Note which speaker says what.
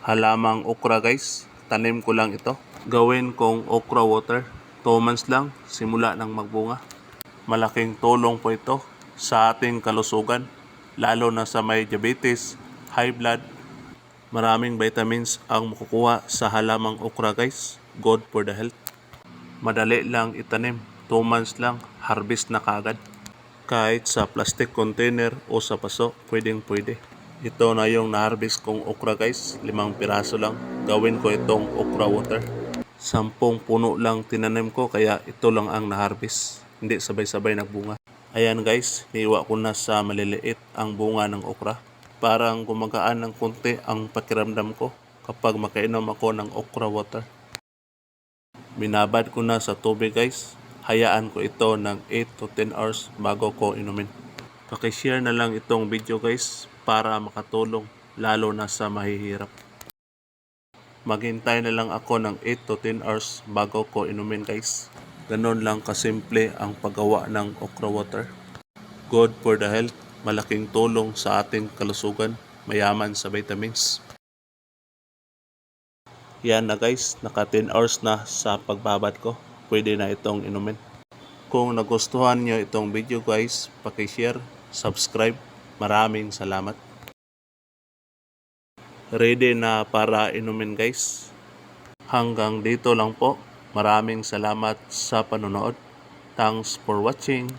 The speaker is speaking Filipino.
Speaker 1: halamang okra guys. Tanim ko lang ito. Gawin kong okra water. 2 months lang, simula ng magbunga. Malaking tulong po ito sa ating kalusugan, lalo na sa may diabetes, high blood. Maraming vitamins ang makukuha sa halamang okra guys. Good for the health. Madali lang itanim. 2 months lang, harvest na kaagad. Kahit sa plastic container o sa paso, pwede. Ito na yung na-harvest kong okra guys. 5 piraso lang. Gawin ko itong okra water. 10 puno lang tinanim ko, kaya ito lang ang na-harvest. Hindi sabay-sabay nagbunga. Ayan guys, niiwa ko na sa maliliit ang bunga ng okra. Parang gumagaan ng konti ang pakiramdam ko kapag makainom ako ng okra water. Binabad ko na sa tubig guys. Hayaan ko ito ng 8 to 10 hours bago ko inumin. Pakishare na lang itong video guys para makatulong lalo na sa mahihirap. Maghintay na lang ako ng 8 to 10 hours bago ko inumin guys. Ganon lang kasimple ang paggawa ng okra water. Good for the health, malaking tulong sa ating kalusugan, mayaman sa vitamins. Yan na guys, naka 10 hours na sa pagbabad ko. Pwede na itong inumin. Kung nagustuhan nyo itong video guys, pakishare, subscribe. Maraming salamat. Ready na para inumin guys. Hanggang dito lang po. Maraming salamat sa panonood. Thanks for watching.